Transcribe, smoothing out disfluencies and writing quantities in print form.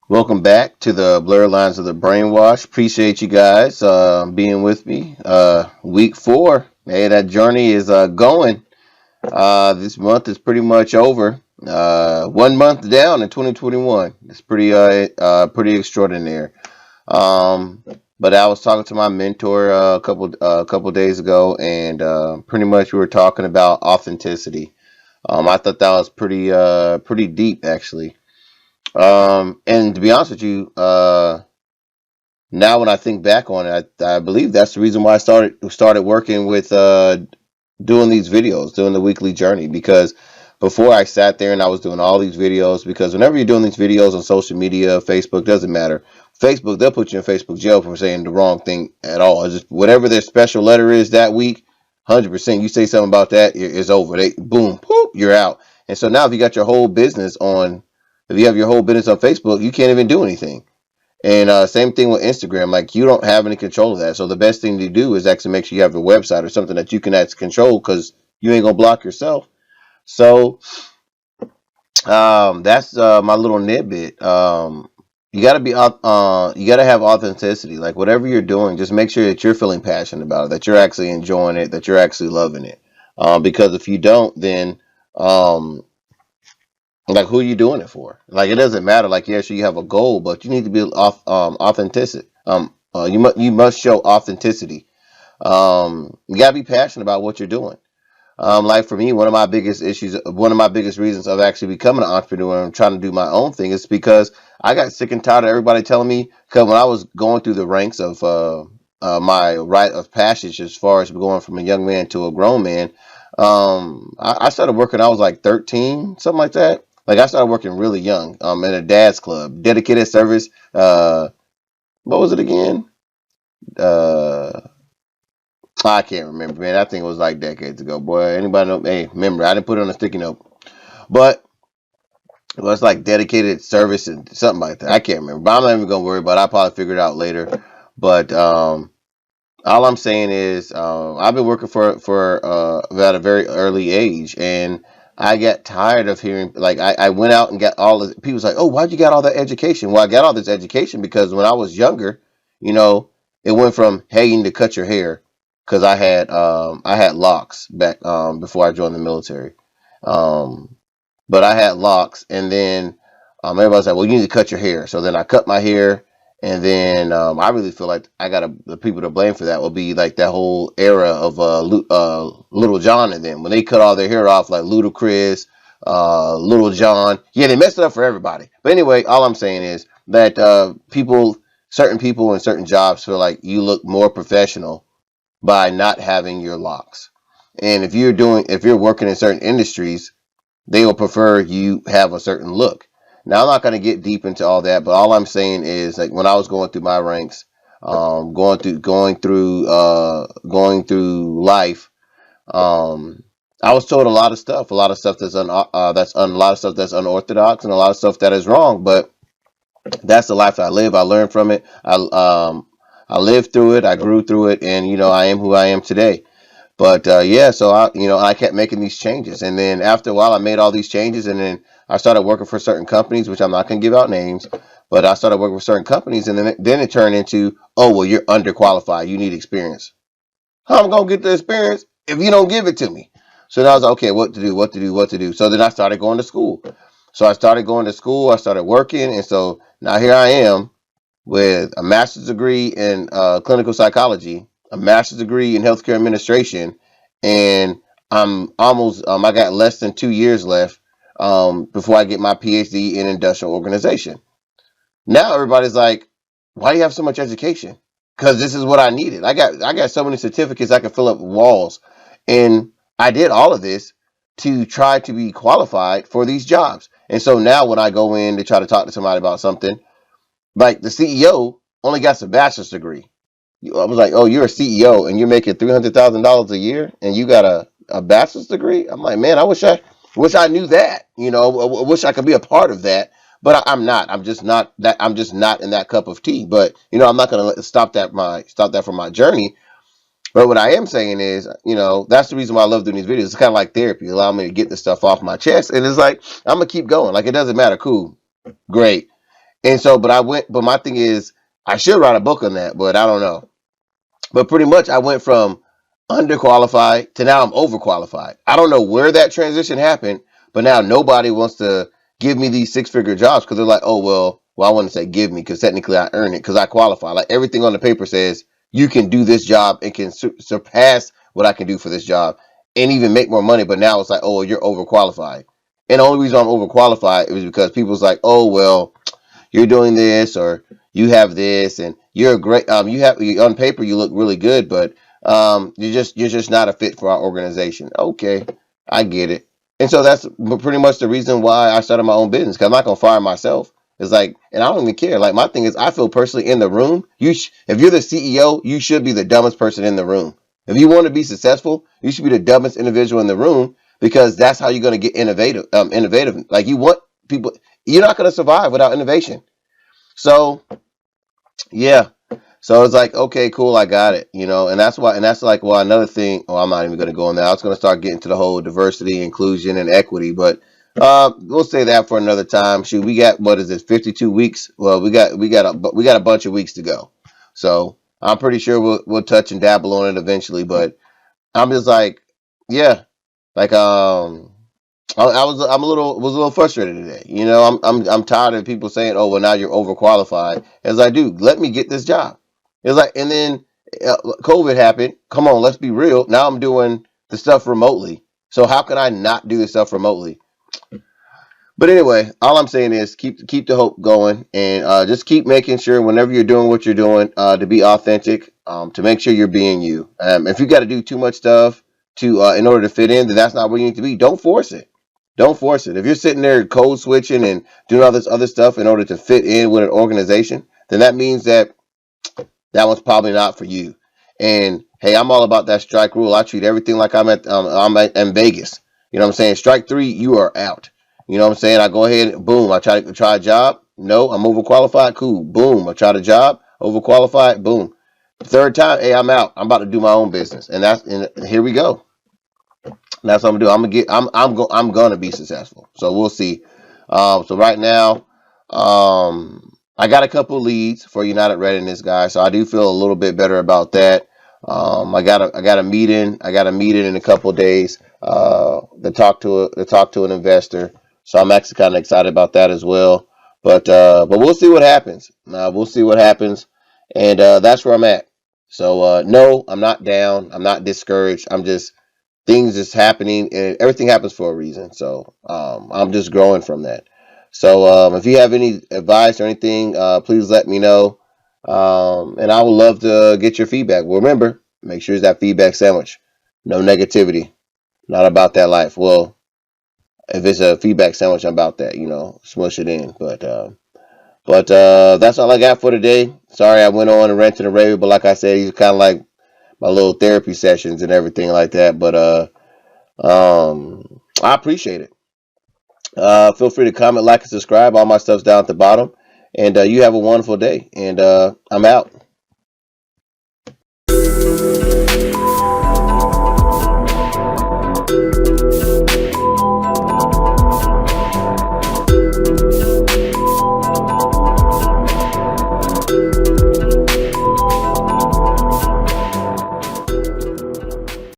Welcome back to the Blurred Lines of the Brainwash. Appreciate you guys being with me. Week 4. Hey, that journey is going. This month is pretty much over. 1 month down in 2021. It's pretty extraordinary. Um, but I was talking to my mentor a couple days ago, and pretty much we were talking about authenticity. I thought that was pretty deep actually. And to be honest with you, now when I think back on it, I believe that's the reason why I started working with doing these videos, doing the weekly journey. Because before I sat there and I was doing all these videos, because whenever you're doing these videos on social media, Facebook, doesn't matter. Facebook, they'll put you in Facebook jail for saying the wrong thing at all. It's just whatever their special letter is that week, 100%. You say something about that, it's over. They boom, poop, you're out. And so now if you got your whole business on, if you have your whole business on Facebook, you can't even do anything. And same thing with Instagram. Like you don't have any control of that. So the best thing to do is actually make sure you have a website or something that you can actually control because you ain't gonna block yourself. So that's my little nitbit. You gotta have authenticity. Like whatever you're doing, just make sure that you're feeling passionate about it, that you're actually enjoying it, that you're actually loving it. Because if you don't, then um, like who are you doing it for? Like it doesn't matter. Like yes, you have a goal, but you need to be authentic. You must show authenticity. You gotta be passionate about what you're doing. Like for me, one of my biggest reasons of actually becoming an entrepreneur and trying to do my own thing is because I got sick and tired of everybody telling me. Because when I was going through the ranks of my rite of passage, as far as going from a young man to a grown man, I started working. I was like 13, something like that. Like I started working really young. In a dad's club, dedicated service. What was it again? Uh, I can't remember, man. I think it was like decades ago. Boy, anybody know? Hey, remember, I didn't put it on a sticky note, but it was like dedicated service and something like that. I can't remember, but I'm not even gonna worry about it. I'll probably figure it out later. But all I'm saying is, I've been working for at a very early age, and I got tired of hearing like I went out and got all the people's like, oh, why'd you got all that education? Well, I got all this education because when I was younger, you know, it went from hey, you need to cut your hair because I had locks back before I joined the military. Um, but I had locks, and then everybody's like, "Well, you need to cut your hair." So then I cut my hair, and then I really feel like the people to blame for that will be like that whole era of Little John and them when they cut all their hair off, like Ludacris, Little John. Yeah, they messed it up for everybody. But anyway, all I'm saying is that certain people in certain jobs feel like you look more professional by not having your locks. And if you're working in certain industries, they will prefer you have a certain look. Now, I'm not going to get deep into all that, but all I'm saying is like when I was going through my ranks, going through life, um, I was told a lot of stuff a lot of stuff that's unorthodox, and a lot of stuff that is wrong. But that's the life I live. I learned from it. I lived through it. I grew through it, and I am who I am today. But yeah, so I kept making these changes, and then after a while, I made all these changes, and then I started working for certain companies, which I'm not going to give out names, but I started working for certain companies, and then it turned into, oh well, you're underqualified, you need experience. How am I going to get the experience if you don't give it to me? So then I was like, okay, what to do, what to do, what to do. So then I started going to school. So I started going to school, I started working, and so now here I am with a master's degree in clinical psychology, a master's degree in healthcare administration, and I got less than 2 years left before I get my PhD in industrial organization. Now everybody's like, why do you have so much education? Because this is what I needed. I got so many certificates I could fill up walls, and I did all of this to try to be qualified for these jobs. And so now when I go in to try to talk to somebody about something, like the CEO only got a bachelor's degree. I was like, oh, you're a CEO and you're making $300,000 a year and you got a bachelor's degree. I'm like, man, I wish I knew that. I wish I could be a part of that. But I'm not. I'm just not that. I'm just not in that cup of tea. But I'm not going to stop that from my journey. But what I am saying is, that's the reason why I love doing these videos. It's kind of like therapy, allow me to get this stuff off my chest. And it's like I'm gonna keep going. Like it doesn't matter. Cool, great. And so, but my thing is, I should write a book on that, but I don't know. But pretty much I went from underqualified to now I'm overqualified. I don't know where that transition happened, but now nobody wants to give me these six-figure jobs because they're like, oh, well, I want to say give me because technically I earn it because I qualify. Like everything on the paper says you can do this job and can surpass what I can do for this job and even make more money. But now it's like, oh, well, you're overqualified. And the only reason I'm overqualified is because people's like, oh, well, you're doing this or you have this and you're a great you have on paper you look really good, but you're just not a fit for our organization. Okay, I get it. And so that's pretty much the reason why I started my own business, because I'm not gonna fire myself. It's like, and I don't even care. Like my thing is, I feel personally in the room, if you're the CEO, you should be the dumbest person in the room. If you want to be successful, you should be the dumbest individual in the room, because that's how you're going to get innovative. Like you want people, you're not going to survive without innovation. So yeah, so it's like, okay, cool, I got it, and that's why, and that's like, well, another thing. Oh, I'm not even going to go on that. I was going to start getting to the whole diversity, inclusion, and equity, but we'll say that for another time. Shoot, we got, what is it, 52 weeks? Well, we got a bunch of weeks to go, so I'm pretty sure we'll touch and dabble on it eventually. But I'm just like, yeah, like I'm a little frustrated today. I'm tired of people saying, "Oh, well, now you're overqualified." It's like, dude, let me get this job. It's like, and then COVID happened. Come on, let's be real. Now I'm doing the stuff remotely. So how can I not do this stuff remotely? But anyway, all I'm saying is keep the hope going, and just keep making sure whenever you're doing what you're doing, to be authentic, to make sure you're being you. If you got to do too much stuff to in order to fit in, then that's not where you need to be. Don't force it. Don't force it. If you're sitting there code switching and doing all this other stuff in order to fit in with an organization, then that means that one's probably not for you. And hey, I'm all about that strike rule. I treat everything like in Vegas. You know what I'm saying? Strike three, you are out. You know what I'm saying? I go ahead and boom, I try a job. No, I'm overqualified. Cool. Boom. I tried a job. Overqualified. Boom. Third time, hey, I'm out. I'm about to do my own business. And here we go. That's what I'm gonna do. I'm gonna be successful. So we'll see. So right now, I got a couple leads for United Readiness, guys. So I do feel a little bit better about that. I got a meeting. I got a meeting in a couple of days. To talk to an investor. So I'm actually kind of excited about that as well. But we'll see what happens. We'll see what happens, and that's where I'm at. So no, I'm not down. I'm not discouraged. I'm just, things is happening and everything happens for a reason. So I'm just growing from that. So if you have any advice or anything, please let me know. And I would love to get your feedback. Well, remember, make sure it's that feedback sandwich. No negativity. Not about that life. Well, if it's a feedback sandwich, I'm about that, smush it in. But that's all I got for today. Sorry I went on and ranted and raved, but like I said, he's kind of like my little therapy sessions and everything like that. But I appreciate it. Feel free to comment, like, and subscribe. All my stuff's down at the bottom. And you have a wonderful day. And I'm out.